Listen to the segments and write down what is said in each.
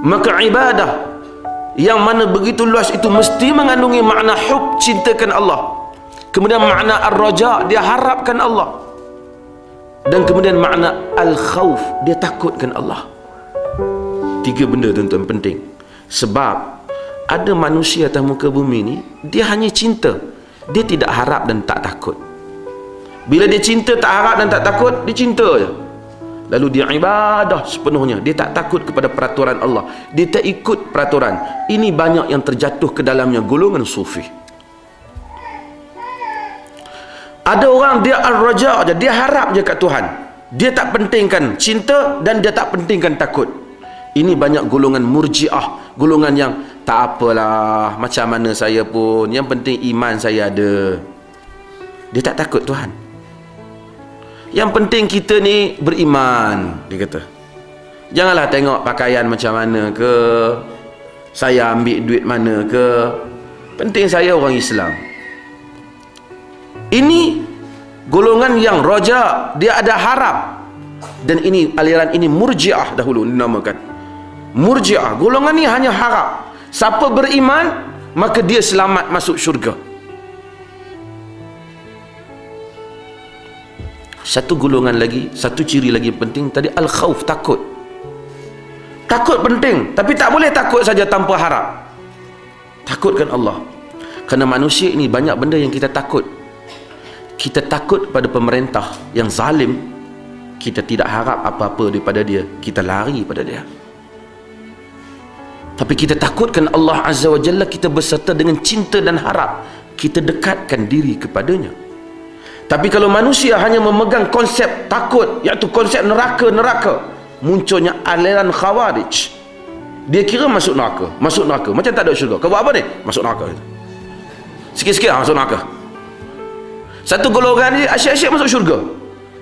Maka ibadah yang mana begitu luas itu mesti mengandungi makna hub, cintakan Allah. Kemudian makna ar-raja, dia harapkan Allah. Dan kemudian makna al-khawf, dia takutkan Allah. 3 benda tuan-tuan penting. Sebab ada manusia atas muka bumi ni, dia hanya cinta, dia tidak harap dan tak takut. Bila dia cinta, tak harap dan tak takut, dia cinta je. Lalu dia ibadah sepenuhnya, dia tak takut kepada peraturan Allah, dia tak ikut peraturan. Ini banyak yang terjatuh ke dalamnya golongan sufi. Ada orang dia al-raja je, dia harap je kat Tuhan, dia tak pentingkan cinta dan dia tak pentingkan takut. Ini banyak golongan murjiah, golongan yang tak apalah, macam mana saya pun, yang penting iman saya ada. Dia tak takut Tuhan. Yang penting kita ni beriman, dia kata. Janganlah tengok pakaian macam mana ke, saya ambil duit mana ke, penting saya orang Islam. Ini golongan yang roja, dia ada harap. Dan ini aliran ini murjiah dahulu dinamakan. Murjiah, golongan ni hanya harap. Siapa beriman, maka dia selamat masuk syurga. Satu golongan lagi, satu ciri lagi penting tadi, al-khawf, takut. Takut penting, tapi tak boleh takut saja tanpa harap. Takutkan Allah. Kerana manusia ini banyak benda yang kita takut. Kita takut pada pemerintah yang zalim, kita tidak harap apa-apa daripada dia, kita lari pada dia. Tapi kita takutkan Allah Azza wa Jalla, kita berserta dengan cinta dan harap, kita dekatkan diri kepadanya. Tapi kalau manusia hanya memegang konsep takut, iaitu konsep neraka, munculnya aliran khawarij. Dia kira masuk neraka, macam tak ada syurga. Kau buat apa ni? Masuk neraka. Sikit-sikit masuk neraka. Satu golongan ni asyik-asyik masuk syurga.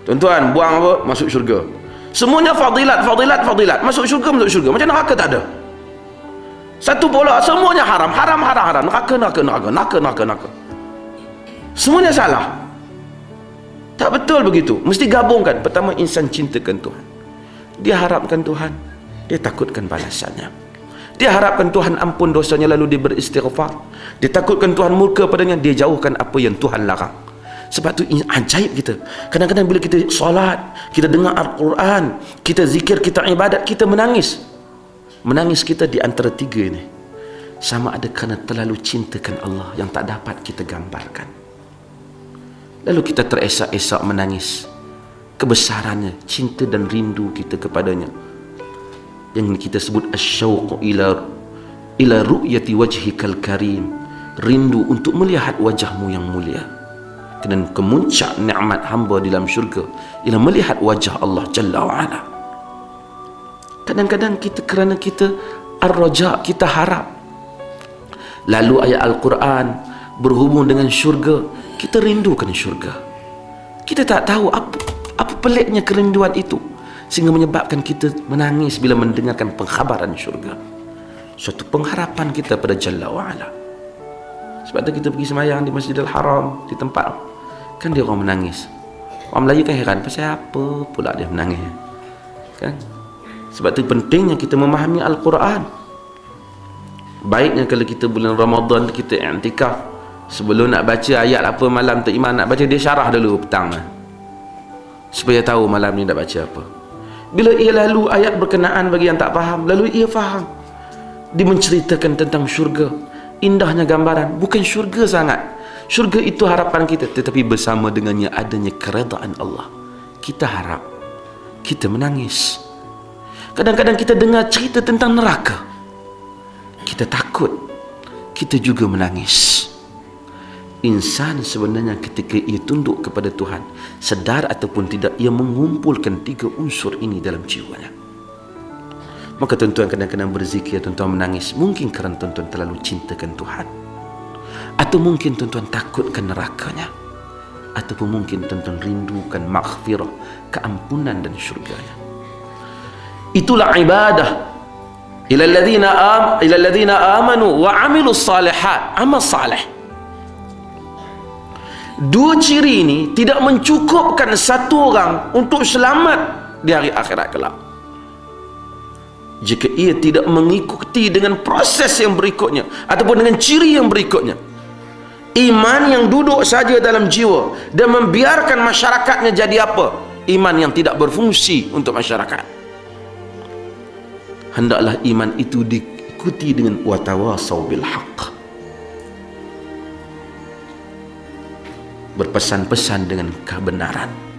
Tuan-tuan, buang apa? Masuk syurga. Semuanya fadilat. Masuk syurga. Macam neraka tak ada. Satu pula semuanya haram. Neraka. Semuanya salah. Tak betul begitu. Mesti gabungkan. Pertama, insan cintakan Tuhan. Dia harapkan Tuhan, dia takutkan balasannya. Dia harapkan Tuhan ampun dosanya, lalu dia beristighfar. Dia takutkan Tuhan murka padanya, dia jauhkan apa yang Tuhan larang. Sebab tu ajaib kita. Kadang-kadang bila kita solat, kita dengar Al-Quran, kita zikir, kita ibadat, kita menangis. Menangis kita di antara 3 ini, sama ada kerana terlalu cintakan Allah yang tak dapat kita gambarkan. Lalu kita teresak-esak menangis kebesarannya, cinta dan rindu kita kepadanya, yang kita sebut asyauq ila ru'yati wajhikal karim, rindu untuk melihat wajahmu yang mulia. Dan kemuncak nikmat hamba di dalam syurga ialah melihat wajah Allah Jalla wa'ala. Kadang-kadang kita kerana kita ar-raja, kita harap, lalu ayat Al-Quran berhubung dengan syurga, kita rindukan syurga. Kita tak tahu apa peliknya kerinduan itu, sehingga menyebabkan kita menangis bila mendengarkan pengkhabaran syurga. Suatu pengharapan kita pada Jalla wa'ala. Sebab tu kita pergi semayang di Masjidil Haram, di tempat kan dia orang menangis. Orang Melayu kan heran, pasal apa pula dia menangis, kan? Sebab tu pentingnya kita memahami Al-Quran. Baiknya kalau kita bulan Ramadan kita i'tikaf, sebelum nak baca ayat apa malam tu imam nak baca, dia syarah dulu petang lah, supaya tahu malam ni nak baca apa. Bila ia lalu ayat berkenaan bagi yang tak faham, lalu ia faham. Dia menceritakan tentang syurga, indahnya gambaran. Bukan syurga sangat, syurga itu harapan kita, tetapi bersama dengannya adanya keredaan Allah. Kita harap, kita menangis. Kadang-kadang kita dengar cerita tentang neraka, kita takut, kita juga menangis. Insan sebenarnya ketika ia tunduk kepada Tuhan, sedar ataupun tidak, ia mengumpulkan 3 unsur ini dalam jiwanya. Maka tuan-tuan kadang-kadang berzikir, tuan-tuan menangis, mungkin kerana tuan-tuan terlalu cintakan Tuhan, atau mungkin tuan-tuan takutkan nerakanya, ataupun mungkin tuan-tuan rindukan maghfirah, keampunan dan syurganya. Itulah ibadah ila alladhina amanu wa amilus salihat, amal salih. 2 ciri ini tidak mencukupkan satu orang untuk selamat di hari akhirat kelak. jika ia tidak mengikuti dengan proses yang berikutnya ataupun dengan ciri yang berikutnya, iman yang duduk saja dalam jiwa dan membiarkan masyarakatnya jadi apa? Iman yang tidak berfungsi untuk masyarakat. Hendaklah iman itu diikuti dengan watawasau bil haqq, berpesan-pesan dengan kebenaran.